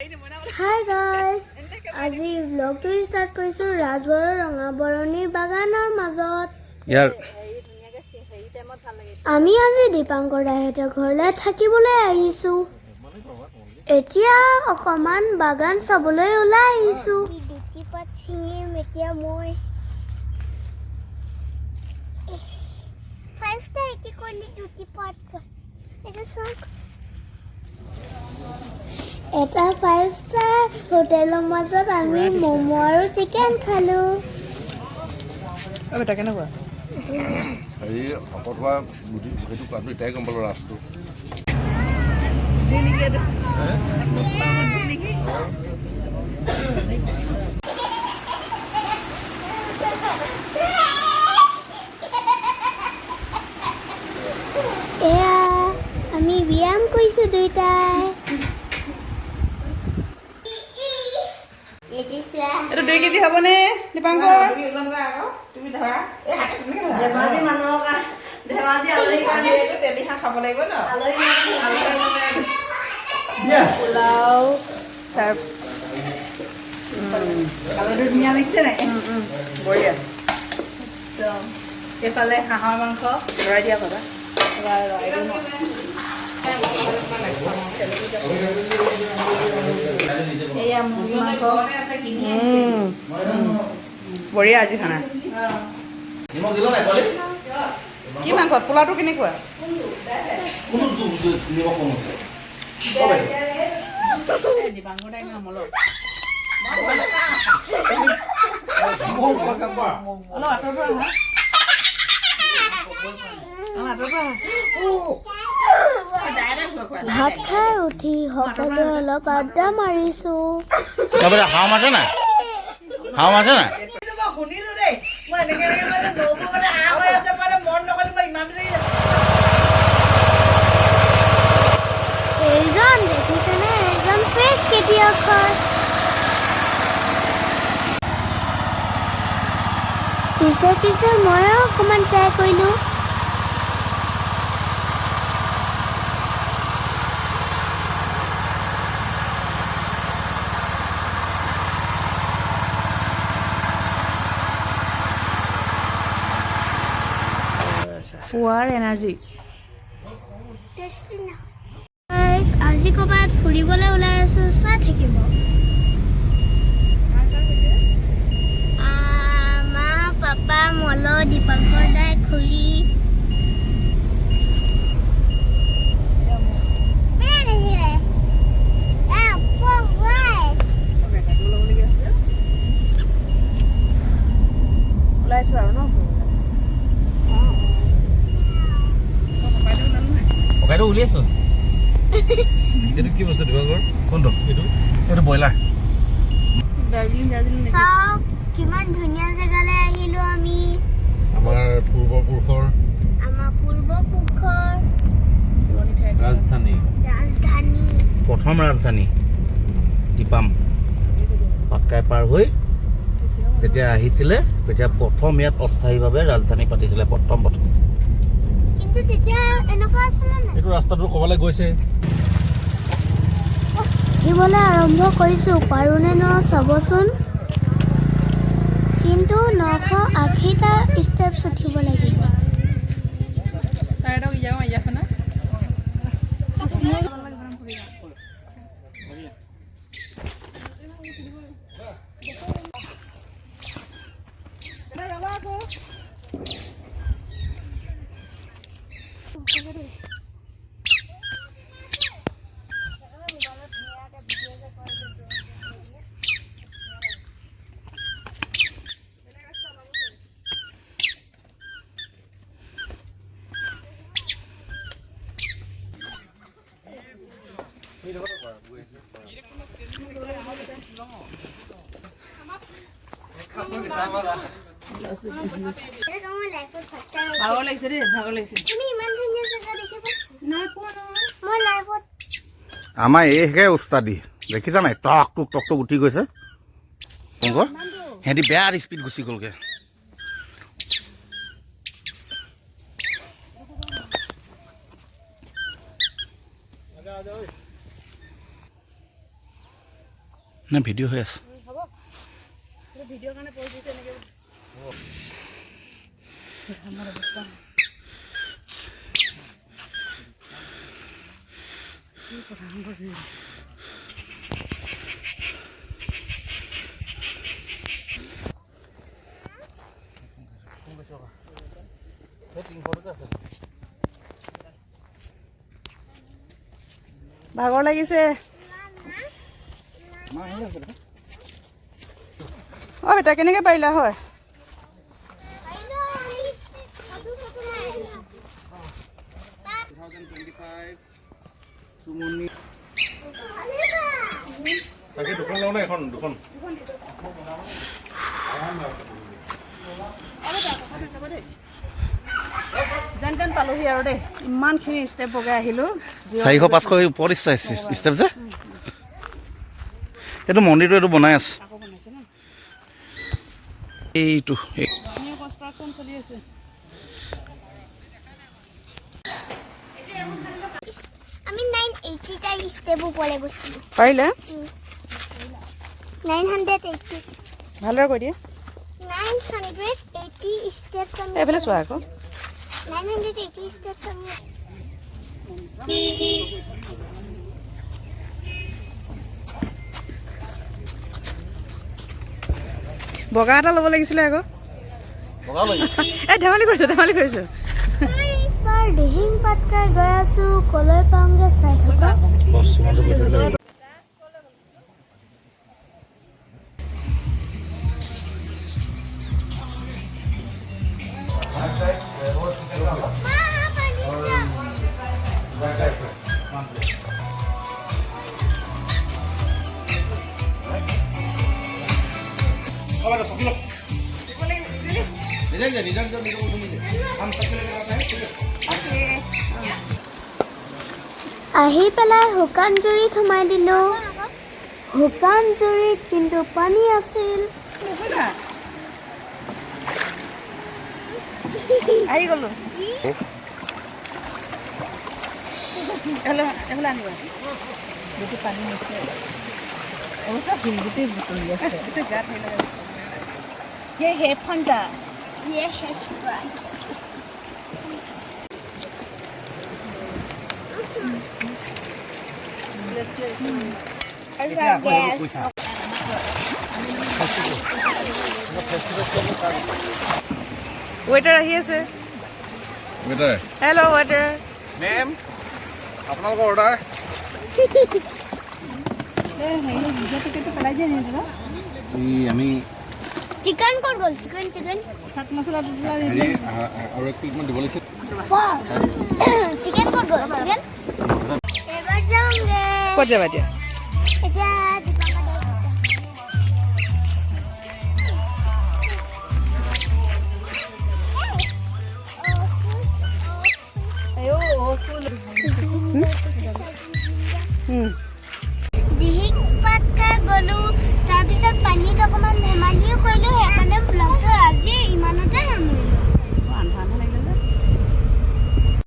Hi guys, আজি vlogটো start কৰিছো ৰাজগড়ৰ ৰঙাবৰণী বাগানৰ মাজত। আমি আজি দীপাংকৰ দাহঁতৰ ঘৰলৈ থাকিবলৈ আহিছো। এতিয়া অকমান বাগান চাবলৈ ওলাই আহিছো। দুটি পাত ছিঙিম এতিয়া মই 5টা এটি কৰিলে দুটি পাত এটা চাওক। এটা 5-star হোটেলৰ মাজত আমি মমো আৰু চিকেন খালো। বেটা কেনেকুৱা এই অকটবা বুদ্ধি সেইটো কাটো এটাই গম পালো ৰাস্তাটো এয়া আমি ব্যায়াম কৰিছো দুইটাই। এইটো 2 কেজি হ'বনে দীপাংকৰ তুমি ধৰা ধেমাজি মানুহৰ কাৰণে ধেমাজি আলহী কাৰণে এইটো তেলিহা খাব লাগিব ন পোলাও তাৰ কালাৰটো ধুনীয়া লাগিছে নাই বঢ়িয়া এইফালে হাঁহৰ মাংস লৰাই দিয়া পাবা এয়া মুৰ্গী মাংস বঢ়িয়া আজি খানা কি মাংস পোলাওটো কেনেকুৱা ভাত খাই উঠি সকলোৱে অলপ আড্ডা মাৰিছো। হাঁহ মাছে নাই হাঁহ মাছে নাই শুনিলো দেই মই এনেকে মানে আহ হৈ আছে মানে মন নকৰিব ইমান এইজন দেখিছেনে এজন ফেক খেতিয়ক হয়। পিছে ময়ো অকণমান ট্ৰাই কৰিলোঁ। পুৱাৰ এনাৰ্জি আজি ক'ৰবাত ফুৰিবলৈ ওলাই আছো চাই থাকিব। মা পাপা মল দীপাংকৰ দাই খুৰী ওলাইছো আৰু ন ককাইটো উলিয়াইছো এইটো কি বস্তু দিবাগৰ কোনটো এইটো ব্ৰইলাৰ চাওক কিমান ধুনীয়া জেগালৈ আহিলো আমি। আমাৰ পূৰ্বপুৰুষৰ ৰাজধানী প্ৰথম ৰাজধানী টিপাম পাটকাই পাৰ হৈ যেতিয়া আহিছিলে তেতিয়া প্ৰথম ইয়াত অস্থায়ীভাৱে ৰাজধানী পাতিছিলে প্ৰথম কিন্তু তেতিয়া এনেকুৱা আছিলে নাই এইটো ৰাস্তাটো ক'বালৈ গৈছে উঠিবলৈ আৰম্ভ কৰিছো পাৰোনে ন চাবচোন। কিন্তু 980টা ষ্টেপছ উঠিব লাগিব। ভাগৰ লাগিছে দেই ভাগৰ লাগিছে আমাৰ এইহে উস্তাদি দেখিছা নাই টক টক উঠি গৈছে শংকৰ সিহঁতি বেয়া স্পীড গুচি গ'লগৈ। না ভিডিঅ' হৈ আছে ভিডিঅ'ৰ কাৰণে পৰি দিছে এনেকৈ ভাগৰ লাগিছে অ বেটা কেনেকৈ পাৰিলা হয় চাগে দুখন লওঁ নে এখন দুখন যেন তেন পালোহি আৰু দেই ইমানখিনি ষ্টেপ বগাই আহিলোঁ 400-500 ওপৰত ষ্টেপ যে এইটো মন্দিৰটো এইটো বনাই আছে আকৌ বনাইছে ন এইটো নিউ কনষ্ট্ৰাকশ্যন চলি আছে আমি 980 টা ষ্টেপ ওপৰে গৈছিলোঁ পাৰিলে 980 ভালদৰে কৈ দিয়ে 980 ষ্টেপ আমি এইফালে চোৱা আকৌ 980 ষ্টেপ আমি বগা এটা ল'ব লাগিছিলে আকৌ এই ধেমালি কৰিছোঁ পাৰ দিহিং পাটকাই গৈ আছোঁ কলৈ পাওঁগে চাই থকা আহি পেলাই শুকান জুৰিত সোমাই দিলোঁ শুকান জুৰিত কিন্তু পানী আছিল আহি গ'লো এইফালে আনিবা যদি পানী নুঠে অৱশ্যে শিলগুটি বুটলি আছে গাত হেৰি লগাই আছে হে Fanta Yes, that's right. Waiter আহি আছে হেল্ল' ৱেটাৰ মেম আপোনালোকৰ অৰ্ডাৰ আমি চিকেন ক'ত গ'ল চিকেন চাট মছলা আৰু এক প্লেটমান দিব লাগিছিল চিকেন ক'ত গ'ল চিকেন এবাৰ যাওঁগে ক'ত যাবা এতিয়া এতিয়া দিহিং পাটকাই গ'লোঁ তাৰপিছত পানীত অকণমান ধেমালিও কৰিলোঁ সেইকাৰণে ব্লগটো আজি ইমানতে সামৰিলোঁ